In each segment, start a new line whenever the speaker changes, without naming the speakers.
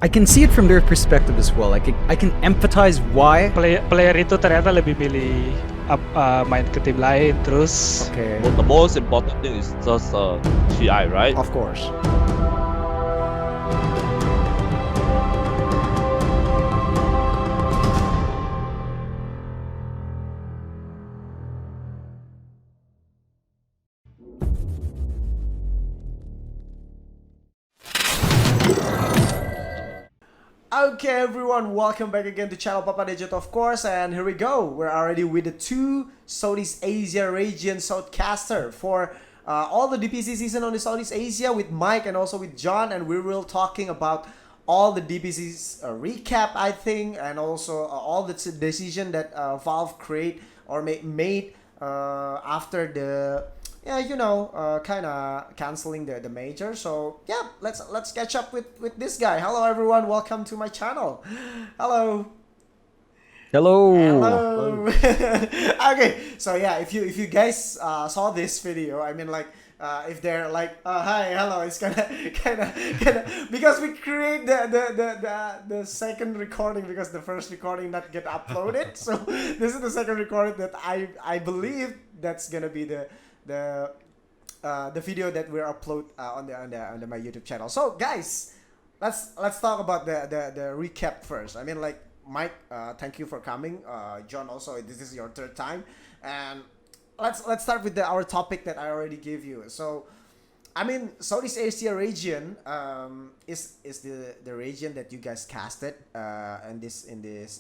I can see it from their perspective as well. I can empathize why.
Player itu ternyata lebih milih main ke tim lain terus.
Okay.
Well, the most important thing is just GI, right?
Of course.
Okay everyone, welcome back again to channel Papa Digit of course, and here we go. We're already with the two Southeast Asia region Southcaster for all the DPC season on the Southeast Asia with Mike and also with John, and we will talking about all the DPC's recap I think, and also all the decision that Valve create or made after the kind of canceling the major. So yeah, let's catch up with this guy. Hello everyone, welcome to my channel. Hello.
Hello.
Okay, so yeah, if you guys saw this video, I mean like if they're like hi, hello, it's kind of because we create the second recording because the first recording not get uploaded. So this is the second recording that I believe that's gonna be the video that we upload on my YouTube channel. So guys, let's talk about the recap first. I mean like Mike, thank you for coming. John, also this is your third time, and let's start with our topic that I already gave you. So I mean Southeast Asia region is the region that you guys casted in this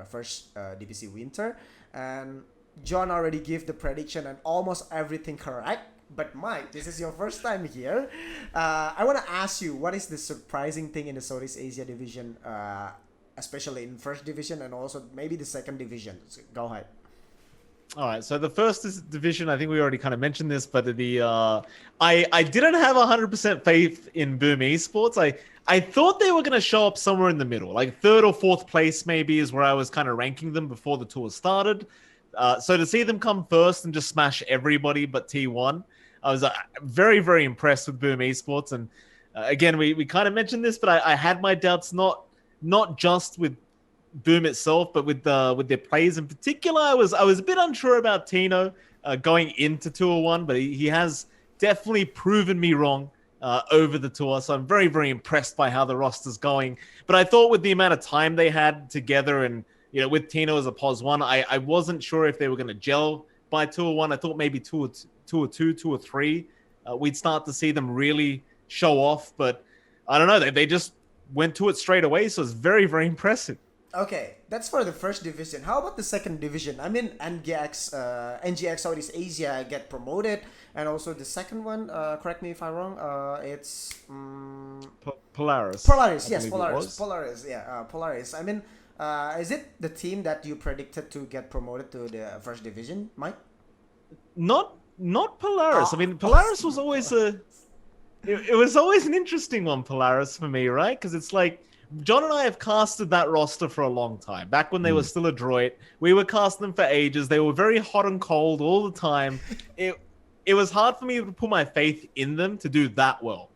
first DPC winter, and John already gave the prediction and almost everything correct. But Mike, this is your first time here. I want to ask you, what is the surprising thing in the Southeast Asia division, especially in first division and also maybe the second division? So go ahead.
All right, so the first division, I think we already kind of mentioned this, but I didn't have 100% faith in Boom Esports. I thought they were going to show up somewhere in the middle, like third or fourth place maybe is where I was kind of ranking them before the tour started. So to see them come first and just smash everybody but T1, I was very, very impressed with Boom Esports. And again, we kind of mentioned this, but I had my doubts not just with Boom itself, but with their plays in particular. I was a bit unsure about Tino going into Tour 1, but he has definitely proven me wrong over the tour. So I'm very, very impressed by how the roster's going. But I thought with the amount of time they had together and with Tino as a POS 1, I wasn't sure if they were going to gel by Tour 1. I thought maybe Tour 2, Tour 3, we'd start to see them really show off. But I don't know. They just went to it straight away. So it's very, very impressive.
Okay, that's for the first division. How about the second division? I mean, NGX Southeast Asia get promoted. And also the second one, correct me if I'm wrong, it's...
Polaris.
Polaris, yes, Polaris. Polaris, yeah, Polaris. I mean... is it the team that you predicted to get promoted to the first division, Mike?
Not Polaris. I mean, Polaris was always it was always an interesting one, Polaris, for me, right? Because it's like John and I have casted that roster for a long time. Back when they were still adroit, we were casting them for ages. They were very hot and cold all the time. It was hard for me to put my faith in them to do that well.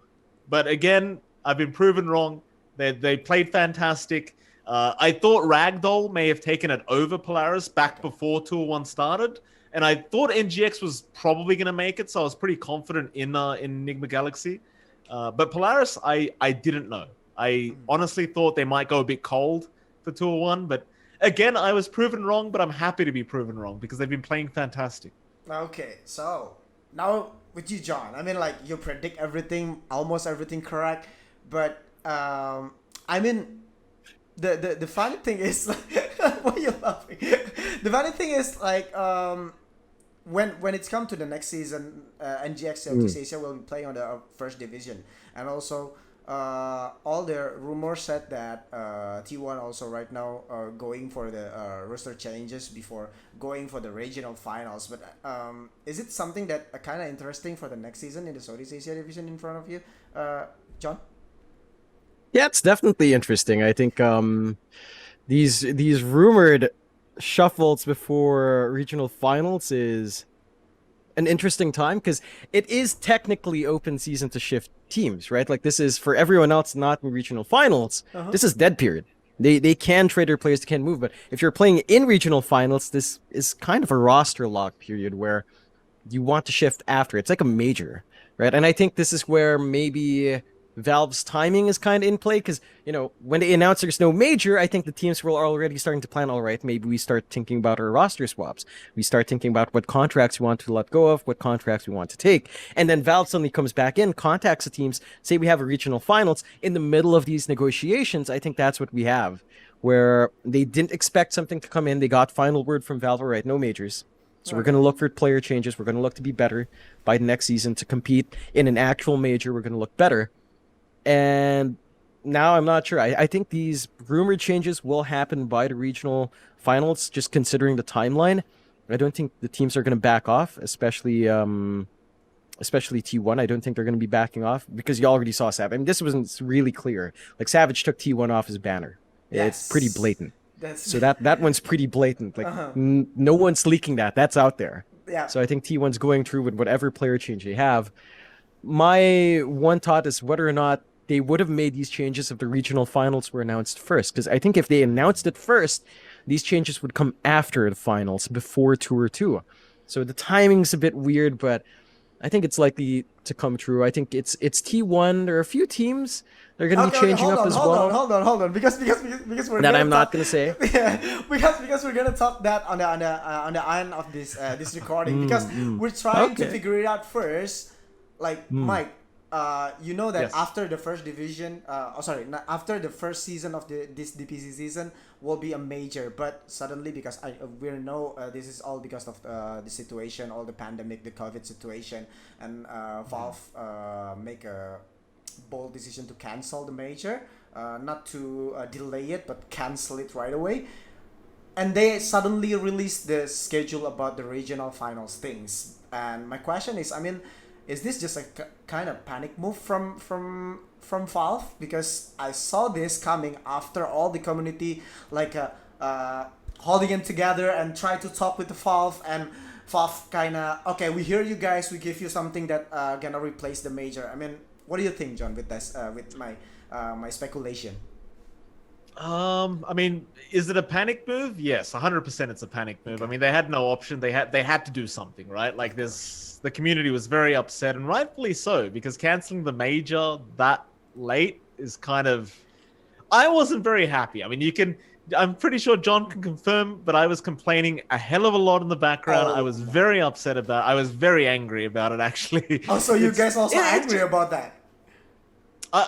But again, I've been proven wrong. They played fantastic. I thought Ragdoll may have taken it over Polaris back before Tour 1 started. And I thought NGX was probably going to make it, so I was pretty confident in Enigma Galaxy. But Polaris, I didn't know. I honestly thought they might go a bit cold for Tour 1. But again, I was proven wrong, but I'm happy to be proven wrong because they've been playing fantastic.
Okay, so now with you, John. I mean, like, you predict everything, almost everything correct. But, I mean... The funny thing is, why are you laughing? The funny thing is, like, when it's come to the next season, NGX Southeast Asia will be playing on the first division, and also all the rumors said that T1 also right now are going for the roster changes before going for the regional finals. But is it something that kind of interesting for the next season in the Southeast Asia division in front of you, John?
Yeah, it's definitely interesting. I think these rumored shuffles before regional finals is an interesting time because it is technically open season to shift teams, right? Like this is for everyone else not in regional finals. This is dead period. They can trade their players, they can move, but if you're playing in regional finals, this is kind of a roster lock period where you want to shift after. It's like a major, right? And I think this is where maybe Valve's timing is kind of in play because, you know, when they announce there's no major, I think the teams were already starting to plan, all right, maybe we start thinking about our roster swaps. We start thinking about what contracts we want to let go of, what contracts we want to take. And then Valve suddenly comes back in, contacts the teams, say we have a regional finals. In the middle of these negotiations, I think that's what we have, where they didn't expect something to come in. They got final word from Valve, all right, no majors. So we're going to look for player changes. We're going to look to be better by the next season to compete in an actual major. We're going to look better. And now I'm not sure. I think these rumored changes will happen by the regional finals, just considering the timeline. I don't think the teams are going to back off, especially T1. I don't think they're going to be backing off because you already saw Savage. I mean, this wasn't really clear. Like Savage took T1 off his banner.
Yes.
It's pretty blatant.
That's...
that one's pretty blatant. Like no one's leaking that. That's out there.
Yeah.
So I think T1's going through with whatever player change they have. My one thought is whether or not they would have made these changes if the regional finals were announced first. Because I think if they announced it first, these changes would come after the finals, before Tour 2. So the timing's a bit weird, but I think it's likely to come true. I think it's T1. There are a few teams that are going to be changing up as well.
Hold on. Because we're
that I'm not going to say.
Yeah, because we're gonna talk that on the end of this this recording because we're trying to figure it out first. Like Mike, you know that after the first division, after the first season of this DPC season will be a major, but suddenly because we know this is all because of the situation, all the pandemic, the COVID situation, and Valve make a bold decision to cancel the major, not to delay it, but cancel it right away. And they suddenly released the schedule about the regional finals things. And my question is, I mean, is this just a kind of panic move from Valve? Because I saw this coming after all the community like holding it together and try to talk with the Valve, and Valve kind of, okay, we hear you guys, we give you something that gonna replace the major. I mean, what do you think, John, with this with my speculation?
I mean, is it a panic move? Yes, 100% it's a panic move. I mean, they had no option. They had to do something, right? Like the community was very upset, and rightfully so, because canceling the major that late is kind of... I wasn't very happy. I mean, I'm pretty sure John can confirm, but I was complaining a hell of a lot in the background. I was very upset about it. I was very angry about it, actually.
Oh, so you guys also angry about that?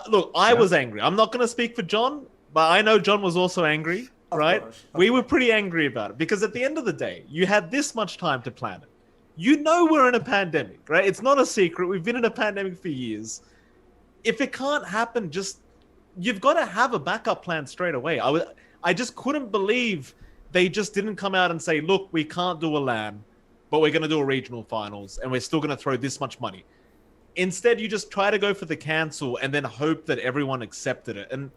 Look, I was angry. I'm not going to speak for John, but I know John was also angry, right? We were pretty angry about it because at the end of the day, you had this much time to plan it. You know we're in a pandemic, right? It's not a secret. We've been in a pandemic for years. If it can't happen, you've got to have a backup plan straight away. I just couldn't believe they just didn't come out and say, look, we can't do a LAN, but we're going to do a regional finals and we're still going to throw this much money. Instead, you just try to go for the cancel and then hope that everyone accepted it. And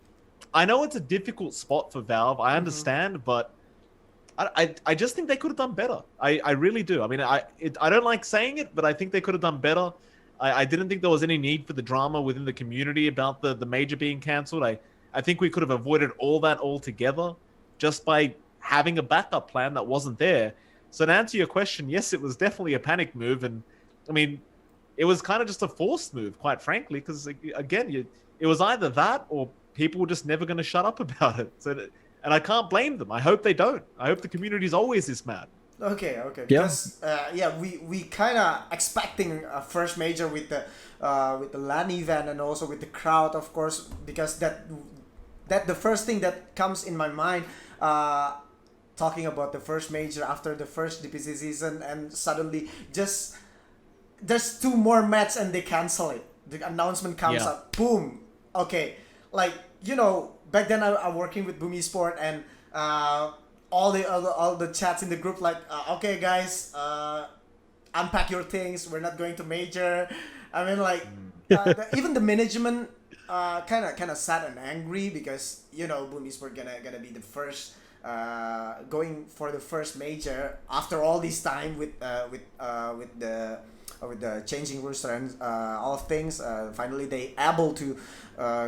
I know it's a difficult spot for Valve. I understand, but I just think they could have done better. I really do. I mean, I don't like saying it, but I think they could have done better. I didn't think there was any need for the drama within the community about the major being cancelled. I think we could have avoided all that altogether just by having a backup plan that wasn't there. So to answer your question, yes, it was definitely a panic move. And I mean, it was kind of just a forced move, quite frankly, because again, it was either that or people were just never going to shut up about it. And I can't blame them. I hope they don't. I hope the community is always this mad.
Okay. Because we kind of expecting a first major with the LAN event and also with the crowd, of course, because that the first thing that comes in my mind, talking about the first major after the first DPC season, and suddenly just there's 2 more matches and they cancel it. The announcement comes up, boom. Okay, like, you know, back then I'm working with Boom Esport, and all the chats in the group like, okay guys, unpack your things. We're not going to major. I mean, like, even the management kind of sad and angry because, you know, Boom Esport gonna be the first going for the first major after all this time with the changing rules and all of things. Finally, they able to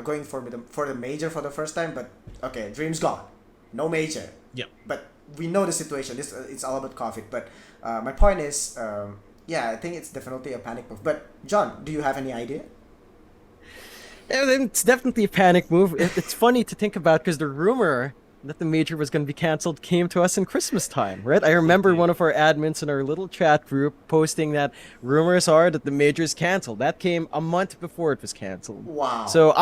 going for the major for the first time. But okay, dreams gone, no major.
Yep.
But we know the situation. This it's all about COVID. But my point is, yeah, I think it's definitely a panic move. But John, do you have any idea?
Yeah, it's definitely a panic move. It's funny to think about because the rumor that the major was going to be canceled came to us in Christmas time, right? I remember one of our admins in our little chat group posting that rumors are that the major is canceled. That came a month before it was canceled.
Wow.
So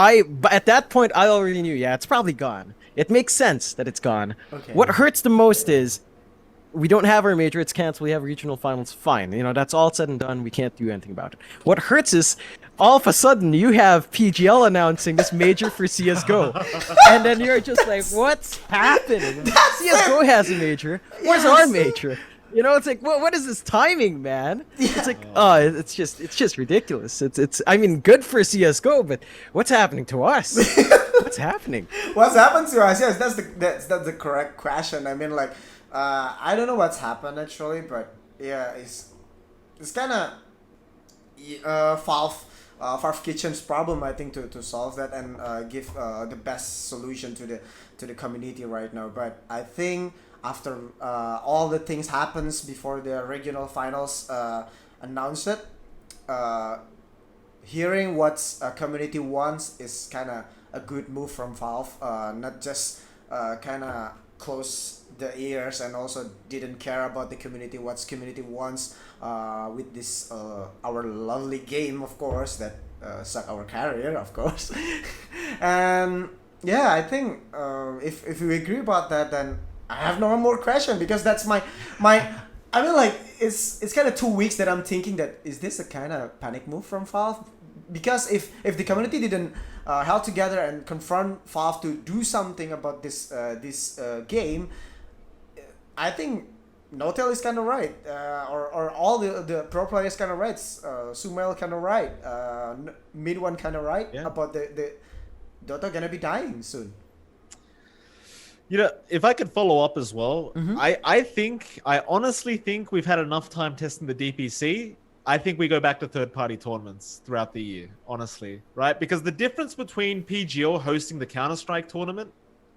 but at that point, I already knew, yeah, it's probably gone. It makes sense that it's gone.
Okay.
What hurts the most is we don't have our major, it's canceled, we have regional finals, fine. You know, that's all said and done, we can't do anything about it. What hurts is, all of a sudden, you have PGL announcing this major for CSGO. And then you're just like, what's happening? CSGO has a major, where's our major? You know, it's like, what is this timing, man? It's like, it's just ridiculous. It's I mean, good for CSGO, but what's happening to us? What's happening?
What's happened to us? Yes, that's the correct question. I mean, like, I don't know what's happened actually, but yeah, it's kind of Valve Kitchen's problem, I think, to solve that and give the best solution to the community right now. But I think after all the things happens before the regional finals announce it, hearing what community wants is kind of a good move from Valve. Not just kind of close the ears and also didn't care about the community, what community wants with this our lovely game, of course, that suck our career, of course. And yeah, I think if we agree about that, then I have no more question, because that's my I mean, like, it's kind of 2 weeks that I'm thinking that is this a kind of panic move from Valve? Because if the community didn't held together and confront Valve to do something about this game, I think Notel is kind of right, or all the pro players kind of right, Sumail kind of right, Mid One kind of right, about the Dota gonna be dying soon.
You know, if I could follow up as well, I honestly think we've had enough time testing the DPC. I think we go back to third-party tournaments throughout the year, honestly, right? Because the difference between PGO hosting the Counter-Strike tournament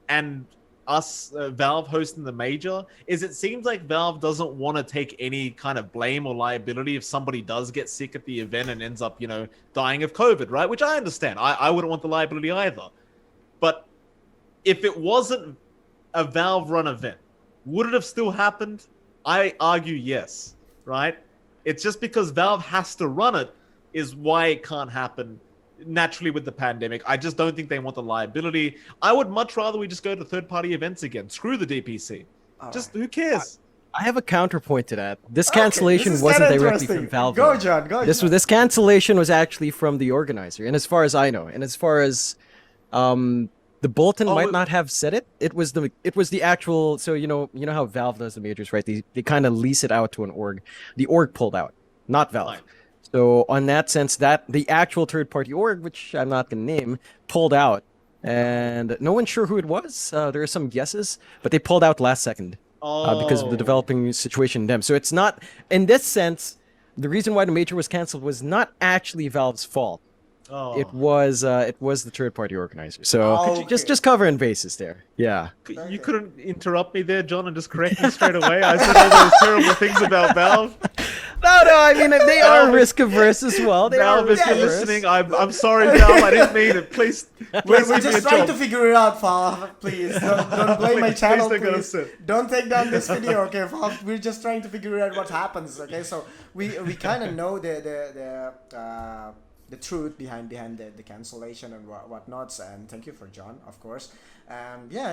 and us, Valve, hosting the major, is it seems like Valve doesn't want to take any kind of blame or liability if somebody does get sick at the event and ends up, you know, dying of COVID, right? Which I understand. I wouldn't want the liability either. But if it wasn't a Valve-run event, would it have still happened? I argue yes, right? It's just because Valve has to run it is why it can't happen naturally with the pandemic. I just don't think they want the liability. I would much rather we just go to third-party events again. Screw the DPC. Who cares?
I have a counterpoint to that. This cancellation wasn't directly from Valve.
Go, John.
This cancellation was actually from the organizer, and as far as I know, and as far as the bulletin might not have said it. It was the actual. So you know how Valve does the majors, right? They kind of lease it out to an org. The org pulled out, not Valve. Fine. So on that sense, that the actual third-party org, which I'm not gonna name, pulled out, and no one's sure who it was. There are some guesses, but they pulled out last second because of the developing situation in them. So it's not, in this sense, the reason why the major was canceled was not actually Valve's fault. It was the third-party organizer. So just covering bases there. Yeah.
You couldn't interrupt me there, John, and just correct me straight away. I said all those terrible things about Valve.
No, I mean, they are risk-averse as well.
Valve, if you're listening, I'm sorry, Valve. I didn't mean it. Please
we're just trying to figure it out, Valve. Please, don't blame my channel, please. Don't take down this video, okay, Valve? We're just trying to figure out what happens, okay? So we kind of know the truth behind the cancellation and whatnots, and thank you for John, of course. Yeah.